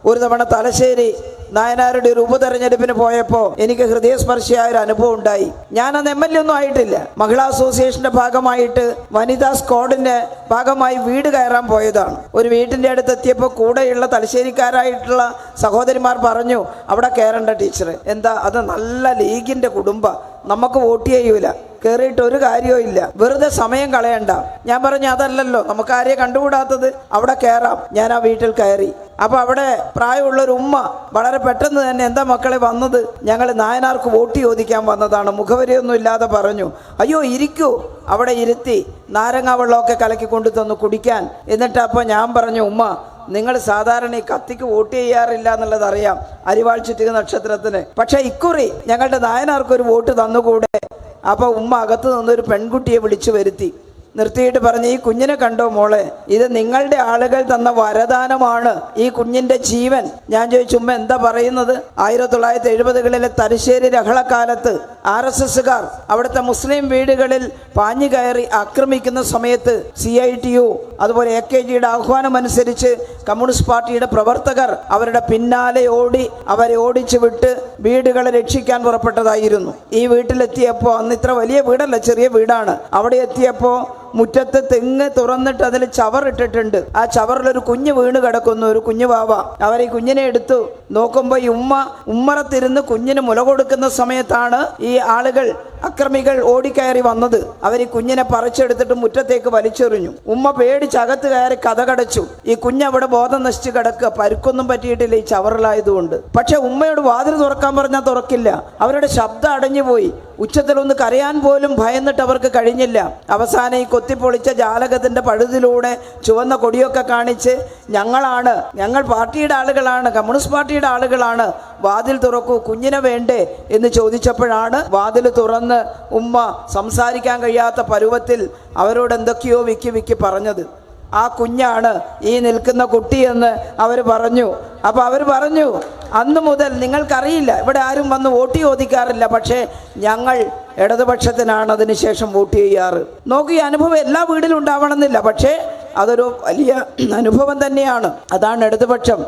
ഒരു തവണ തലശ്ശേരി നായനാരുടെ ഒരു ഉപതെരഞ്ഞെടുപ്പിന് പോയപ്പോൾ എനിക്ക് ഹൃദയസ്പർശിയായ ഒരു അനുഭവം ഉണ്ടായി. ഞാനന്ന് MLA ഒന്നും ആയിട്ടില്ല. മഹിളാ അസോസിയേഷന്റെ ഭാഗമായിട്ട് വനിതാ സ്ക്വാഡിന്റെ ഭാഗമായി വീട് കയറാൻ പോയതാണ്. ഒരു വീട്ടിന്റെ അടുത്തെത്തിയപ്പോൾ കൂടെയുള്ള തലശ്ശേരിക്കാരായിട്ടുള്ള സഹോദരിമാർ പറഞ്ഞു, അവിടെ കയറേണ്ട ടീച്ചർ. എന്താ, അത് നല്ല ലീഗിന്റെ കുടുംബ, നമുക്ക് വോട്ട് ചെയ്യൂല, കയറിയിട്ട് ഒരു കാര്യവും ഇല്ല, വെറുതെ സമയം കളയണ്ട. ഞാൻ പറഞ്ഞു, അതല്ലല്ലോ, നമുക്ക് ആരെയും കണ്ടുകൂടാത്തത്, അവിടെ കയറാം. ഞാൻ ആ വീട്ടിൽ കയറി. അപ്പോൾ അവിടെ പ്രായമുള്ളൊരു ഉമ്മ വളരെ പെട്ടെന്ന് തന്നെ, എന്താ മക്കളെ വന്നത്? ഞങ്ങൾ നായനാർക്ക് വോട്ട് ചോദിക്കാൻ വന്നതാണ്. മുഖവരിയൊന്നും ഇല്ലാതെ പറഞ്ഞു. അയ്യോ ഇരിക്കൂ. അവിടെ ഇരുത്തി നാരങ്ങ വെള്ളമൊക്കെ കലക്കി കൊണ്ടു തന്നു കുടിക്കാൻ. എന്നിട്ട് അപ്പോൾ ഞാൻ പറഞ്ഞു, ഉമ്മ, നിങ്ങൾ സാധാരണ ഈ കത്തിക്ക് വോട്ട് ചെയ്യാറില്ല എന്നുള്ളത് അറിയാം, അരിവാൾ ചുറ്റിക നക്ഷത്രത്തിന്, പക്ഷെ ഇക്കുറി ഞങ്ങളുടെ നായനാർക്കൊരു വോട്ട് തന്നുകൂടെ? അപ്പോൾ ഉമ്മ അകത്ത് നിന്നൊരു പെൺകുട്ടിയെ വിളിച്ചു വരുത്തി നിർത്തിയിട്ട് പറഞ്ഞു, ഈ കുഞ്ഞിനെ കണ്ടോ മോളെ, ഇത് നിങ്ങളുടെ ആളുകൾ തന്ന വരദാനമാണ്, ഈ കുഞ്ഞിന്റെ ജീവൻ. ഞാൻ ചോദിച്ചു, ഉമ്മ എന്താ പറയുന്നത്? 1970കളിലെ തലശ്ശേരി ലഹളക്കാലത്ത് RSSകാർ അവിടുത്തെ മുസ്ലിം വീടുകളിൽ പാഞ്ഞു കയറി ആക്രമിക്കുന്ന സമയത്ത് CITU അതുപോലെ AKGയുടെ ആഹ്വാനം അനുസരിച്ച് കമ്മ്യൂണിസ്റ്റ് പാർട്ടിയുടെ പ്രവർത്തകർ അവരുടെ പിന്നാലെ ഓടി അവരെ ഓടിച്ചു വിട്ട് വീടുകളെ രക്ഷിക്കാൻ പുറപ്പെട്ടതായിരുന്നു. ഈ വീട്ടിലെത്തിയപ്പോൾ, അന്ന് ഇത്ര വലിയ വീടല്ല, ചെറിയ വീടാണ്. അവിടെ എത്തിയപ്പോൾ മുറ്റത്ത് തെങ്ങ് തുറന്നിട്ട് അതിൽ ചവറിട്ടിട്ടുണ്ട്. ആ ചവറിലൊരു കുഞ്ഞ് വീണ് കിടക്കുന്നു, ഒരു കുഞ്ഞു വാവ. അവർ ഈ കുഞ്ഞിനെ എടുത്തു നോക്കുമ്പോൾ ഈ ഉമ്മറത്തിരുന്ന് കുഞ്ഞിന് മുല കൊടുക്കുന്ന സമയത്താണ് ഈ ആളുകൾ, അക്രമികൾ ഓടിക്കയറി വന്നത്. അവർ ഈ കുഞ്ഞിനെ പറിച്ചെടുത്തിട്ട് മുറ്റത്തേക്ക് വലിച്ചെറിഞ്ഞു. ഉമ്മ പേടിച്ചകത്ത് കയറി കതകടച്ചു. ഈ കുഞ്ഞവിടെ ബോധം നശിച്ച് കിടക്കുക, പരുക്കൊന്നും പറ്റിയിട്ടില്ല ഈ ചവറിലായതുകൊണ്ട്. പക്ഷെ ഉമ്മയോട് വാതിൽ തുറക്കാൻ പറഞ്ഞാൽ തുറക്കില്ല. അവരുടെ ശബ്ദം അടഞ്ഞുപോയി. ഉച്ചത്തിലൊന്ന് കരയാൻ പോലും ഭയന്നിട്ട് അവർക്ക് കഴിഞ്ഞില്ല. അവസാനം ഈ കൊത്തിപ്പൊളിച്ച ജാലകത്തിന്റെ പഴുതിലൂടെ ചുവന്ന കൊടിയൊക്കെ കാണിച്ച്, ഞങ്ങൾ പാർട്ടിയുടെ ആളുകളാണ്, കമ്മ്യൂണിസ്റ്റ് പാർട്ടിയുടെ ആളുകളാണ്, വാതിൽ തുറക്കൂ, കുഞ്ഞിനെ വേണ്ടേ എന്ന് ചോദിച്ചപ്പോഴാണ് വാതിൽ തുറന്ന് ഉമ്മ സംസാരിക്കാൻ കഴിയാത്ത പരുവത്തിൽ അവരോട് എന്തൊക്കെയോ വിക്കി പറഞ്ഞത്. ആ കുഞ്ഞാണ് ഈ നിൽക്കുന്ന കുട്ടിയെന്ന് അവർ പറഞ്ഞു. അപ്പോൾ അവർ പറഞ്ഞു, അന്ന് മുതൽ നിങ്ങൾക്കറിയില്ല, ഇവിടെ ആരും വന്ന് വോട്ട് ചോദിക്കാറില്ല, പക്ഷേ ഞങ്ങൾ ഇടതുപക്ഷത്തിനാണ് അതിനുശേഷം വോട്ട് ചെയ്യാറ്. നോക്കി, ഈ അനുഭവം എല്ലാ വീട്ടിലും ഉണ്ടാവണമെന്നില്ല, പക്ഷേ അതൊരു വലിയ അനുഭവം തന്നെയാണ്. അതാണ് ഇടതുപക്ഷം.